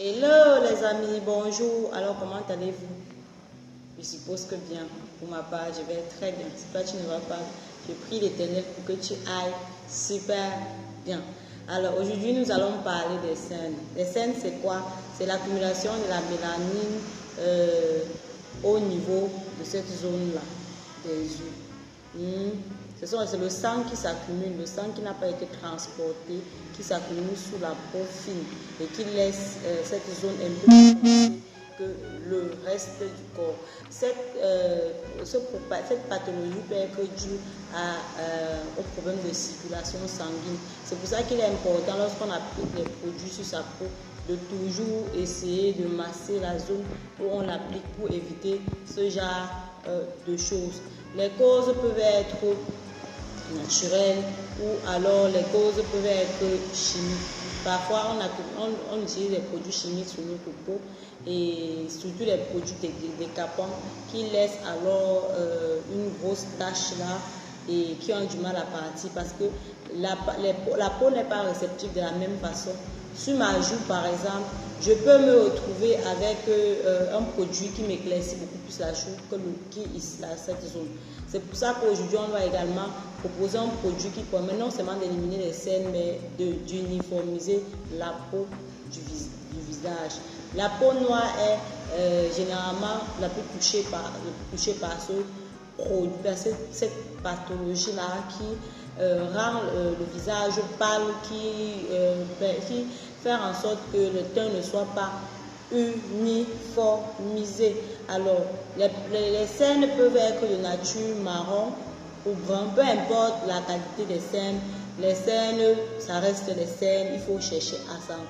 Hello les amis, bonjour. Alors comment allez-vous? Je suppose que bien. Pour ma part, je vais très bien. Si toi tu ne vas pas, je prie l'Éternel pour que tu ailles super bien. Alors aujourd'hui, nous allons parler des cernes. Les cernes, c'est quoi? C'est l'accumulation de la mélanine au niveau de cette zone-là des yeux. C'est le sang qui s'accumule, le sang qui n'a pas été transporté, qui s'accumule sous la peau fine et qui laisse cette zone un peu plus foncée que le reste du corps. Cette pathologie peut être due au problème de circulation sanguine. C'est pour ça qu'il est important, lorsqu'on applique les produits sur sa peau, de toujours essayer de masser la zone où on l'applique pour éviter ce genre de choses. Les causes peuvent être naturelles ou alors les causes peuvent être chimiques. Parfois, on utilise des produits chimiques sur notre peau et surtout les produits décapants qui laissent alors une grosse tache là et qui ont du mal à partir parce que la peau n'est pas réceptive de la même façon. Sur ma joue, par exemple, je peux me retrouver avec un produit qui m'éclaircit beaucoup plus la joue que cette zone. C'est pour ça qu'aujourd'hui, on doit également proposer un produit qui permet non seulement d'éliminer les cernes, mais d'uniformiser la peau du visage. La peau noire est généralement la plus touchée par ce produit, cette pathologie-là qui rend le visage pâle, qui fait en sorte que le teint ne soit pas uniformisé. Alors, les cernes peuvent être de nature marron ou brun, peu importe la qualité des cernes. Les cernes, ça reste les cernes, il faut chercher à s'en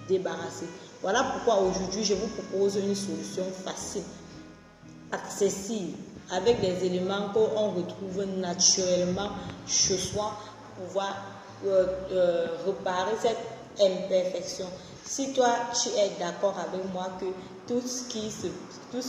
débarrasser. Voilà pourquoi aujourd'hui, je vous propose une solution facile, accessible, avec des éléments qu'on retrouve naturellement chez soi pour pouvoir réparer cette imperfection. Si toi tu es d'accord avec moi que tout ce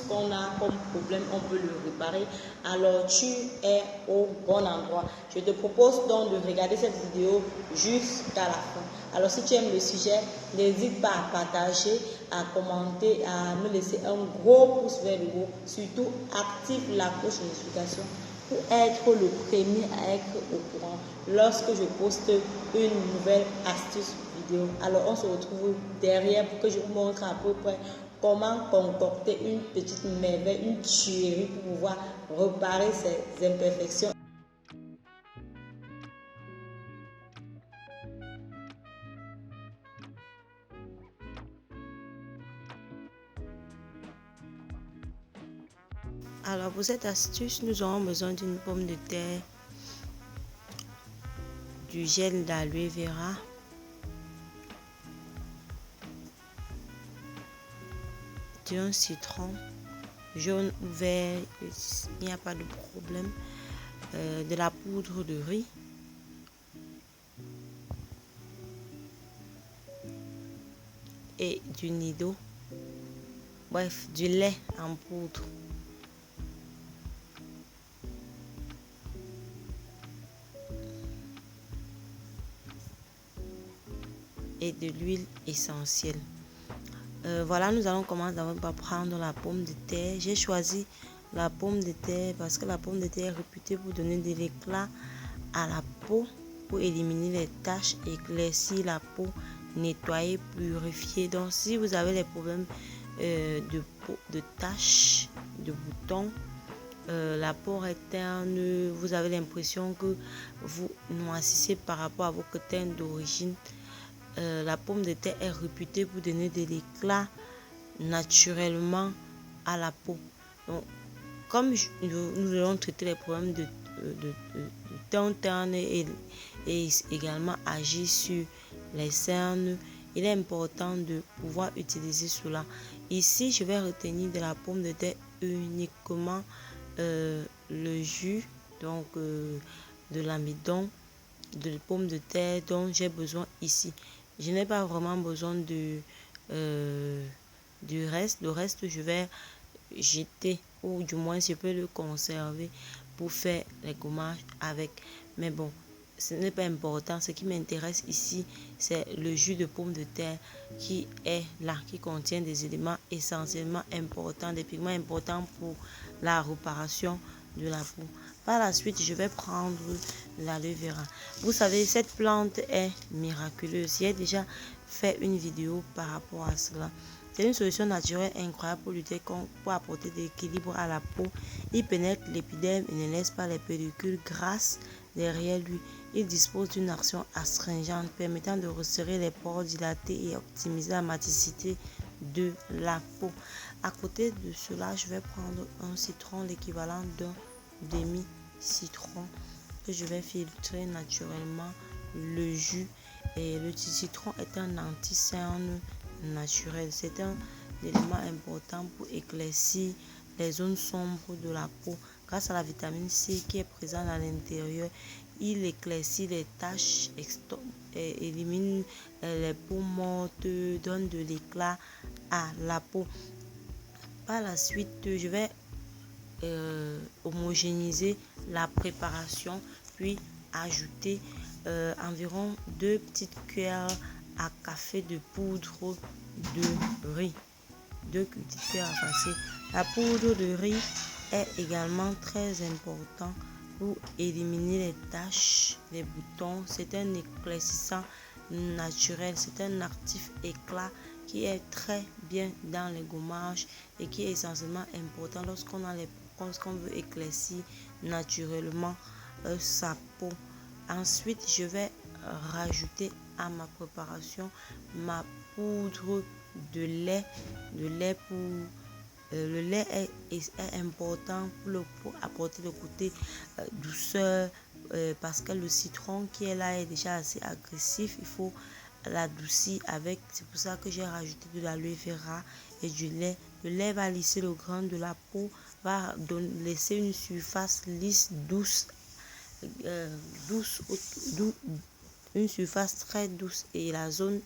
qu'on a comme problème, on peut le réparer, alors tu es au bon endroit. Je te propose donc de regarder cette vidéo jusqu'à la fin. Alors si tu aimes le sujet, n'hésite pas à partager, à commenter, à me laisser un gros pouce vers le haut. Surtout, active la cloche de notification pour être le premier à être au courant lorsque je poste une nouvelle astuce vidéo. Alors on se retrouve derrière pour que je vous montre à peu près comment concocter une petite merveille, une tuerie pour pouvoir réparer ces imperfections. Alors pour cette astuce, nous aurons besoin d'une pomme de terre, du gel d'aloe vera, d'un citron jaune ou vert, il n'y a pas de problème, de la poudre de riz, et du nido, bref, du lait en poudre. Et de l'huile essentielle. Voilà, nous allons commencer d'abord par prendre la pomme de terre. J'ai choisi la pomme de terre parce que la pomme de terre est réputée pour donner de l'éclat à la peau, pour éliminer les taches, éclaircir la peau, nettoyer, purifier. Donc si vous avez des problèmes de taches, de boutons, la peau est terne, vous avez l'impression que vous noircissez par rapport à votre teint d'origine, la pomme de terre est réputée pour donner de l'éclat naturellement à la peau. Donc, comme nous allons traiter les problèmes de teint terne et également agir sur les cernes, il est important de pouvoir utiliser cela. Ici, je vais retenir de la pomme de terre uniquement le jus, donc de l'amidon de pomme de terre dont j'ai besoin ici. Je n'ai pas vraiment besoin du reste. Le reste, je vais jeter, ou du moins je peux le conserver pour faire les gommages avec. Mais bon, ce n'est pas important. Ce qui m'intéresse ici, c'est le jus de pomme de terre qui est là, qui contient des éléments essentiellement importants, des pigments importants pour la réparation de la peau. Par la suite, je vais prendre l'aloe vera. Vous savez, cette plante est miraculeuse. J'ai déjà fait une vidéo par rapport à cela. C'est une solution naturelle incroyable pour lutter pour apporter de l'équilibre à la peau. Il pénètre l'épiderme et ne laisse pas les pellicules grasses derrière lui. Il dispose d'une action astringente permettant de resserrer les pores, dilater et optimiser la maticité de la peau. À côté de cela, je vais prendre un citron, l'équivalent d'un demi-citron, que je vais filtrer naturellement le jus. Et le citron est un anti-cerne naturel. C'est un élément important pour éclaircir les zones sombres de la peau. Grâce à la vitamine C qui est présente à l'intérieur, il éclaircit les taches, élimine les peaux mortes, donne de l'éclat à la peau. Par la suite, je vais homogénéiser la préparation, puis ajouter environ 2 petites cuillères à café de poudre de riz. 2 petites cuillères à café. La poudre de riz est également très important pour éliminer les taches, les boutons. C'est un éclaircissant naturel, c'est un actif éclat qui est très bien dans les gommages et qui est essentiellement important lorsqu'on veut éclaircir naturellement sa peau. Ensuite, je vais rajouter à ma préparation ma poudre de lait. Le lait est important pour apporter le côté douceur, parce que le citron qui est là est déjà assez agressif. Il faut l'adoucir avec. C'est pour ça que j'ai rajouté de l'aloe vera et du lait. Le lait va lisser le grain de la peau, va laisser une surface lisse, douce, une surface très douce, et la zone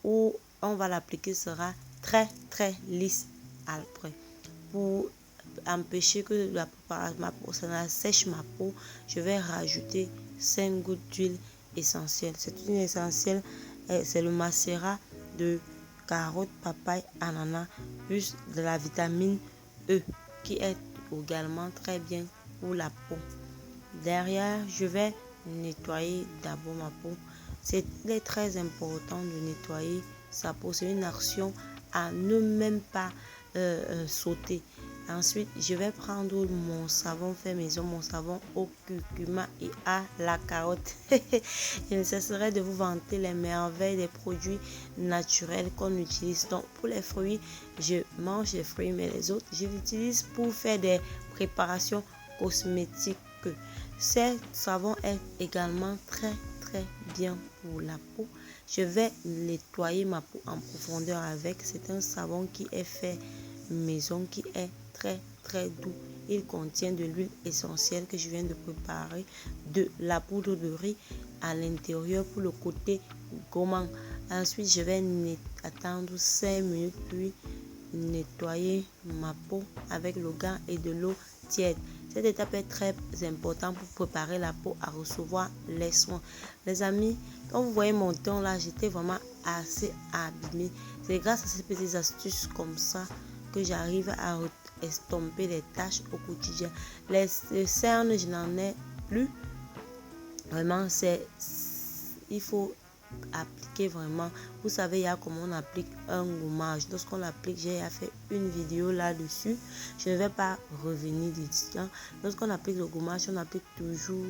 où on va l'appliquer sera très lisse après. Pour empêcher que la peau sèche ma peau, je vais rajouter 5 gouttes d'huile essentielle. Cette huile essentielle, c'est le macérat de carotte, papaye, ananas, plus de la vitamine E qui est également très bien pour la peau. Derrière, je vais nettoyer d'abord ma peau. Il est très important de nettoyer sa peau. C'est une action à ne même pas sauter. Ensuite, je vais prendre mon savon fait maison, mon savon au curcuma et à la carotte. Je ne cesserai de vous vanter les merveilles des produits naturels qu'on utilise. Donc, pour les fruits, je mange les fruits, mais les autres, je les utilise pour faire des préparations cosmétiques. Ce savon est également très bien pour la peau. Je vais nettoyer ma peau en profondeur avec. C'est un savon qui est fait maison, qui est très doux. Il contient de l'huile essentielle que je viens de préparer, de la poudre de riz à l'intérieur pour le côté gommant. Ensuite, je vais attendre 5 minutes puis nettoyer ma peau avec le gant et de l'eau tiède. Cette étape est très importante pour préparer la peau à recevoir les soins. Les amis, quand vous voyez mon teint là, j'étais vraiment assez abîmée. C'est grâce à ces petites astuces comme ça que j'arrive à estomper les taches au quotidien. Les cernes, je n'en ai plus. Vraiment, il faut appliquer vraiment. Vous savez, il y a comment on applique un gommage. Lorsqu'on l'applique, j'ai fait une vidéo là-dessus. Je ne vais pas revenir dessus. Lorsqu'on applique le gommage, on applique toujours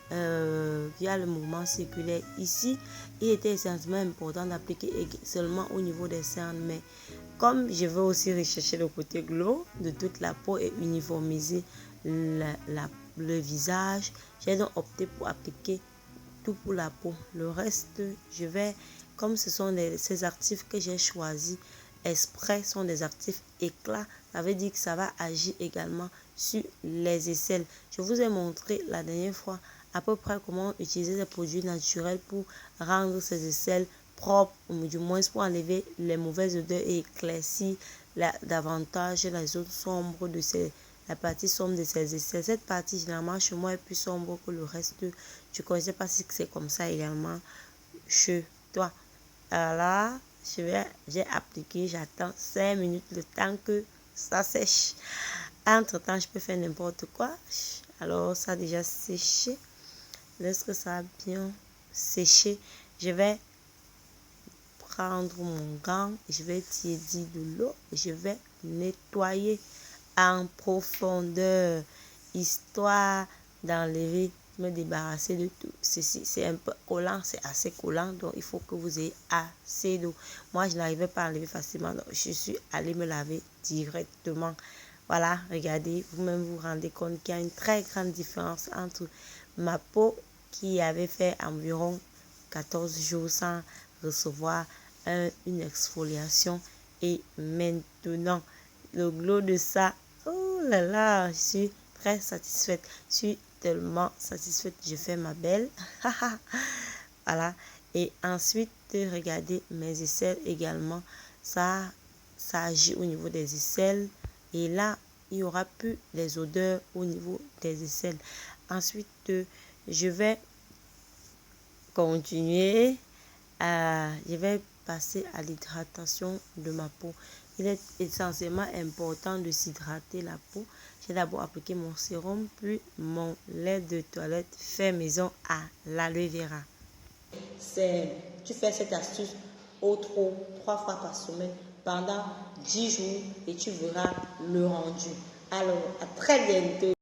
via le mouvement circulaire. Ici, il était essentiellement important d'appliquer seulement au niveau des cernes, mais comme je veux aussi rechercher le côté glow de toute la peau et uniformiser le visage, j'ai donc opté pour appliquer tout pour la peau. Le reste, je vais, comme ce sont ces actifs que j'ai choisis exprès, sont des actifs éclats, ça veut dire que ça va agir également sur les aisselles. Je vous ai montré la dernière fois à peu près comment utiliser des produits naturels pour rendre ces aisselles propres, ou du moins pour enlever les mauvaises odeurs et éclaircir davantage la zone sombre de ces la partie sombre de ces aisselles. Cette partie, généralement, chez moi, est plus sombre que le reste. Je ne sais pas si c'est comme ça également chez toi. Alors là, j'ai appliqué, j'attends 5 minutes le temps que ça sèche. Entre-temps, je peux faire n'importe quoi. Alors, ça a déjà séché. Lorsque ça a bien séché, je vais prendre mon gant, je vais tirer de l'eau, je vais nettoyer en profondeur, histoire d'enlever, me débarrasser de tout. Ceci, c'est un peu collant, c'est assez collant, donc il faut que vous ayez assez d'eau. Moi, je n'arrivais pas à enlever facilement, donc je suis allée me laver directement. Voilà, regardez, vous-même vous rendez compte qu'il y a une très grande différence entre ma peau qui avait fait environ 14 jours sans recevoir une exfoliation et maintenant le glow de ça, oh là là, je suis très satisfaite, je suis tellement satisfaite, je fais ma belle. Voilà, et ensuite regardez mes aisselles également, ça agit au niveau des aisselles et là il y aura plus les odeurs au niveau des aisselles. Ensuite je vais continuer, je vais passer à l'hydratation de ma peau. Il est essentiellement important de s'hydrater la peau. J'ai d'abord appliqué mon sérum, puis mon lait de toilette fait maison à l'aloe vera. Tu fais cette astuce au trop 3 fois par semaine pendant 10 jours et tu verras le rendu. Alors, à très bientôt.